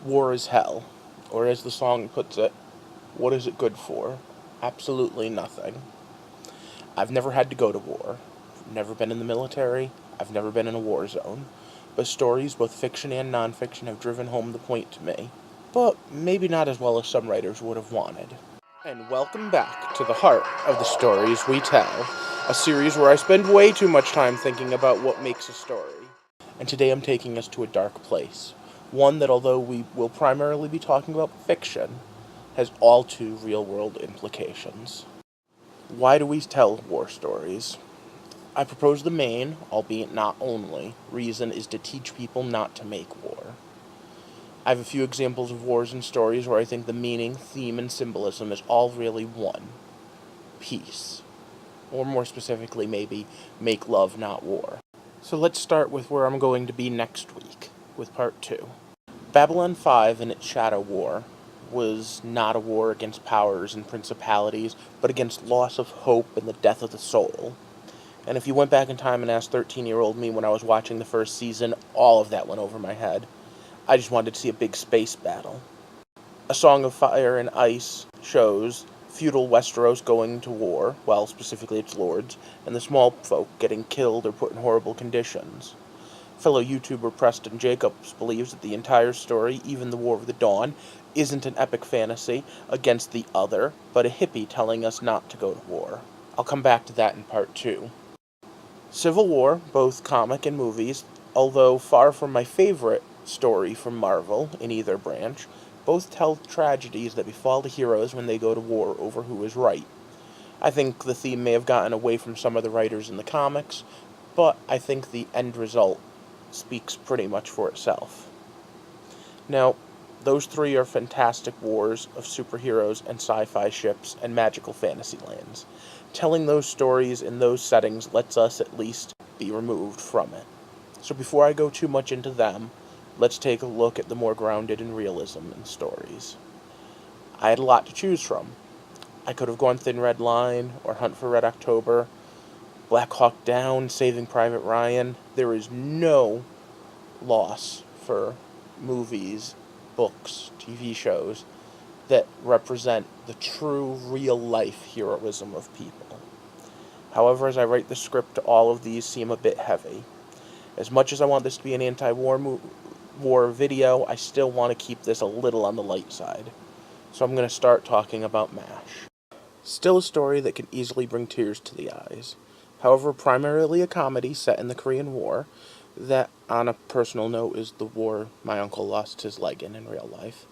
War is hell, or as the song puts it, what is it good for? Absolutely nothing. I've never had to go to war. I've never been in the military. I've never been in a war zone. But stories, both fiction and nonfiction, have driven home the point to me. But maybe not as well as some writers would have wanted. And welcome back to the heart of the stories we tell, a series where I spend way too much time thinking about what makes a story. And today I'm taking us to a dark place. One that, although we will primarily be talking about fiction, has all too real world implications. Why do we tell war stories? I propose the main, albeit not only, reason is to teach people not to make war. I have a few examples of wars and stories where I think the meaning, theme, and symbolism is all really one: peace. Or more specifically, maybe, make love, not war. So let's start with where I'm going to be next week, with part 2. Babylon 5 and its Shadow War was not a war against powers and principalities, but against loss of hope and the death of the soul. And if you went back in time and asked 13-year-old me when I was watching the first season, all of that went over my head. I just wanted to see a big space battle. A Song of Fire and Ice shows feudal Westeros going to war, well, specifically its lords, and the small folk getting killed or put in horrible conditions. Fellow YouTuber Preston Jacobs believes that the entire story, even the War of the Dawn, isn't an epic fantasy against the other, but a hippie telling us not to go to war. I'll come back to that in part 2. Civil War, both comic and movies, although far from my favorite story from Marvel in either branch, both tell tragedies that befall the heroes when they go to war over who is right. I think the theme may have gotten away from some of the writers in the comics, but I think the end result speaks pretty much for itself. Now, those three are fantastic wars of superheroes and sci-fi ships and magical fantasy lands. Telling those stories in those settings lets us at least be removed from it. So before I go too much into them, let's take a look at the more grounded in realism in stories. I had a lot to choose from. I could have gone Thin Red Line, or Hunt for Red October, Black Hawk Down, Saving Private Ryan. There is no loss for movies, books, TV shows that represent the true real-life heroism of people. However, as I write the script, all of these seem a bit heavy. As much as I want this to be an anti-war war video, I still want to keep this a little on the light side. So I'm going to start talking about M.A.S.H. Still a story that can easily bring tears to the eyes. However, primarily a comedy set in the Korean War, that, on a personal note, is the war my uncle lost his leg in real life.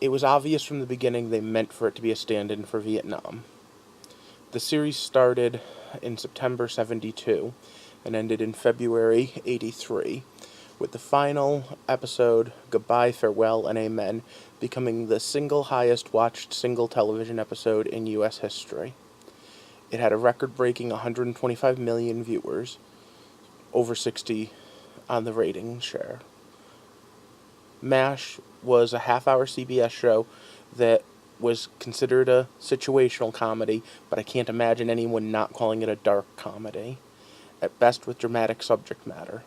It was obvious from the beginning they meant for it to be a stand-in for Vietnam. The series started in September 72 and ended in February 83, with the final episode, Goodbye, Farewell, and Amen, becoming the single highest watched single television episode in U.S. history. It had a record-breaking 125 million viewers, over 60 on the rating share. M.A.S.H. was a half-hour CBS show that was considered a situational comedy, but I can't imagine anyone not calling it a dark comedy, at best with dramatic subject matter.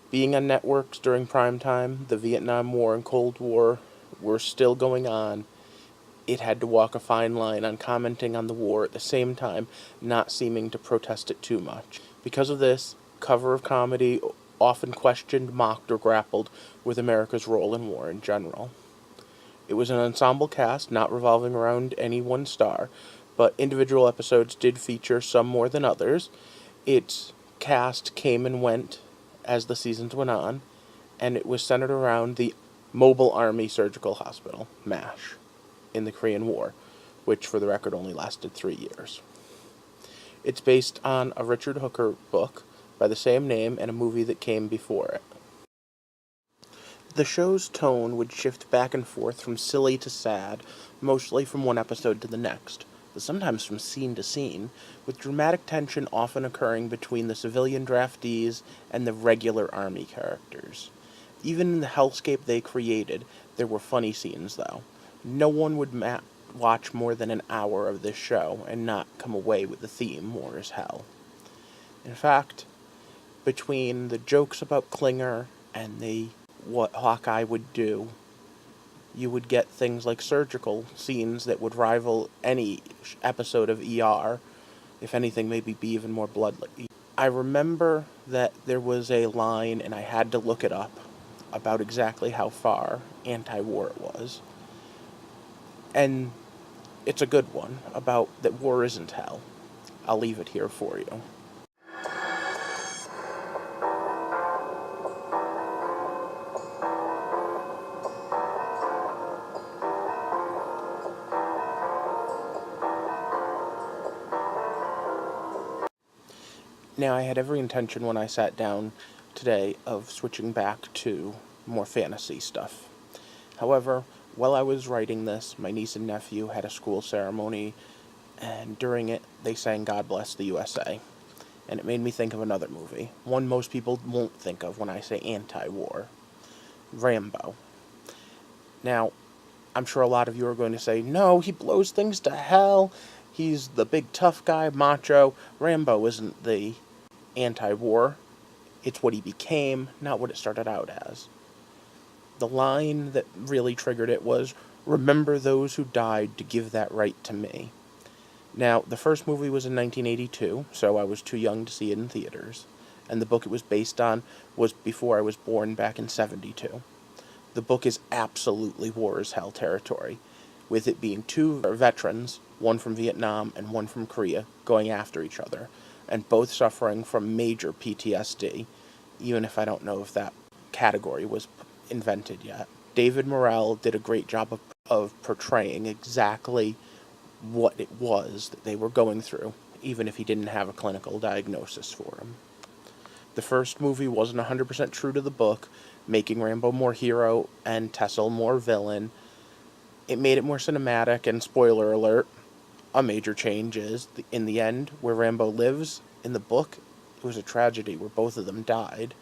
Being on networks during prime time, the Vietnam War and Cold War were still going on. It had to walk a fine line on commenting on the war at the same time, not seeming to protest it too much. Because of this, cover of comedy often questioned, mocked, or grappled with America's role in war in general. It was an ensemble cast, not revolving around any one star, but individual episodes did feature some more than others. Its cast came and went as the seasons went on, and it was centered around the Mobile Army Surgical Hospital, M.A.S.H., in the Korean War, which, for the record, only lasted 3 years. It's based on a Richard Hooker book by the same name and a movie that came before it. The show's tone would shift back and forth from silly to sad, mostly from one episode to the next, but sometimes from scene to scene, with dramatic tension often occurring between the civilian draftees and the regular army characters. Even in the hellscape they created, there were funny scenes, though. No one would watch more than an hour of this show and not come away with the theme, war is hell. In fact, between the jokes about Klinger and what Hawkeye would do, you would get things like surgical scenes that would rival any episode of ER, if anything, maybe be even more bloody. I remember that there was a line, and I had to look it up, about exactly how far anti-war it was. And it's a good one, about that war isn't hell. I'll leave it here for you. Now, I had every intention when I sat down today of switching back to more fantasy stuff. However, while I was writing this, my niece and nephew had a school ceremony, and during it, they sang God Bless the USA. And it made me think of another movie, one most people won't think of when I say anti-war, Rambo. Now, I'm sure a lot of you are going to say, no, he blows things to hell, he's the big tough guy, macho. Rambo isn't the anti-war. It's what he became, not what it started out as. The line that really triggered it was, remember those who died to give that right to me. Now, the first movie was in 1982, so I was too young to see it in theaters, and the book it was based on was before I was born back in 72. The book is absolutely war as hell territory, with it being two veterans, one from Vietnam and one from Korea, going after each other, and both suffering from major PTSD, even if I don't know if that category was invented yet. David Morrell did a great job of portraying exactly what it was that they were going through, even if he didn't have a clinical diagnosis for them. The first movie wasn't 100% true to the book, making Rambo more hero and Tessel more villain. It made it more cinematic, and spoiler alert, a major change is, in the end, where Rambo lives, in the book, it was a tragedy where both of them died.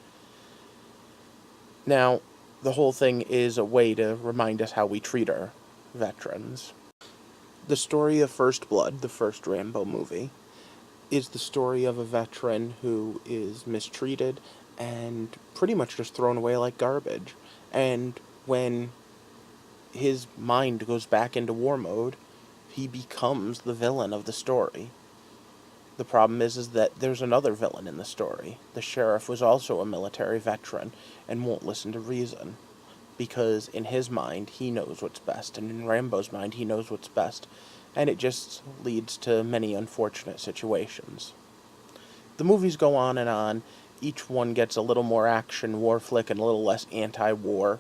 Now, the whole thing is a way to remind us how we treat our veterans. The story of First Blood, the first Rambo movie, is the story of a veteran who is mistreated and pretty much just thrown away like garbage. And when his mind goes back into war mode, he becomes the villain of the story. The problem is that there's another villain in the story. The sheriff was also a military veteran and won't listen to reason, because in his mind, he knows what's best, and in Rambo's mind, he knows what's best, and it just leads to many unfortunate situations. The movies go on, each one gets a little more action, war flick, and a little less anti-war.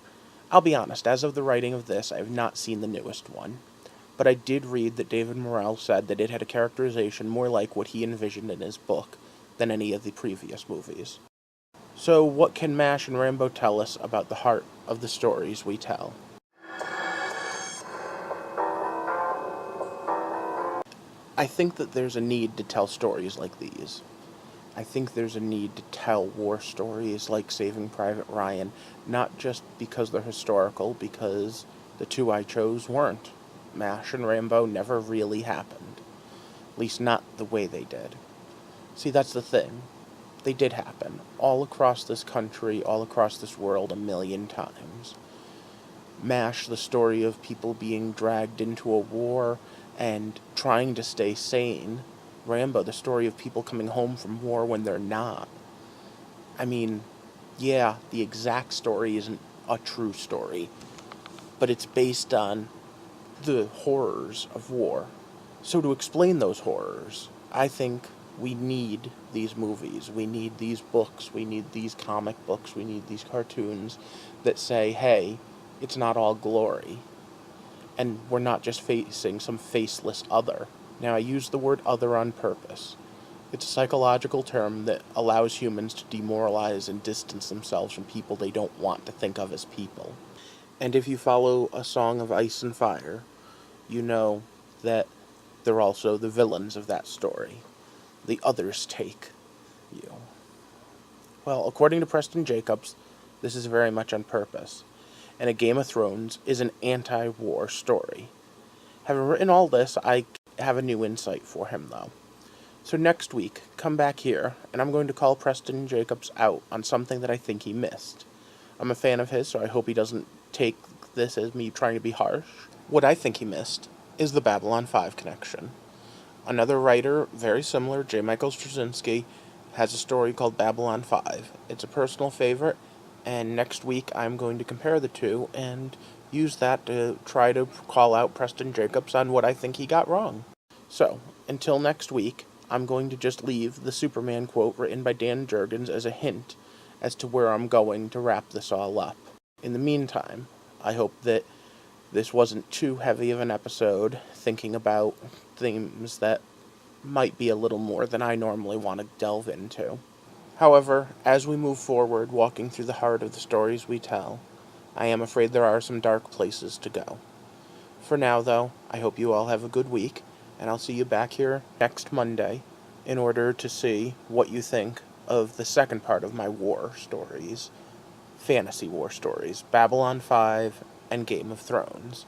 I'll be honest, as of the writing of this, I have not seen the newest one, but I did read that David Morrell said that it had a characterization more like what he envisioned in his book than any of the previous movies. So what can M.A.S.H and Rambo tell us about the heart of the stories we tell? I think that there's a need to tell stories like these. I think there's a need to tell war stories like Saving Private Ryan, not just because they're historical, because the two I chose weren't. M.A.S.H and Rambo never really happened. At least not the way they did. See, that's the thing. They did happen. All across this country, all across this world, a million times. M.A.S.H, the story of people being dragged into a war and trying to stay sane. Rambo, the story of people coming home from war when they're not. I mean, yeah, the exact story isn't a true story, but it's based on the horrors of war. So to explain those horrors, I think we need these movies, we need these books, we need these comic books, we need these cartoons that say, hey, it's not all glory. And we're not just facing some faceless other. Now, I use the word other on purpose. It's a psychological term that allows humans to demoralize and distance themselves from people they don't want to think of as people. And if you follow A Song of Ice and Fire, you know that they're also the villains of that story. The others take you. Well, according to Preston Jacobs, this is very much on purpose, and A Game of Thrones is an anti-war story. Having written all this, I have a new insight for him, though. So next week, come back here, and I'm going to call Preston Jacobs out on something that I think he missed. I'm a fan of his, so I hope he doesn't take this as me trying to be harsh. What I think he missed is the Babylon 5 connection. Another writer, very similar, J. Michael Straczynski, has a story called Babylon 5. It's a personal favorite, and next week I'm going to compare the two and use that to try to call out Preston Jacobs on what I think he got wrong. So, until next week, I'm going to just leave the Superman quote written by Dan Jurgens as a hint as to where I'm going to wrap this all up. In the meantime, I hope that this wasn't too heavy of an episode, thinking about themes that might be a little more than I normally want to delve into. However, as we move forward, walking through the heart of the stories we tell, I am afraid there are some dark places to go. For now, though, I hope you all have a good week, and I'll see you back here next Monday in order to see what you think of the second part of my war stories, fantasy war stories, Babylon 5 and Game of Thrones.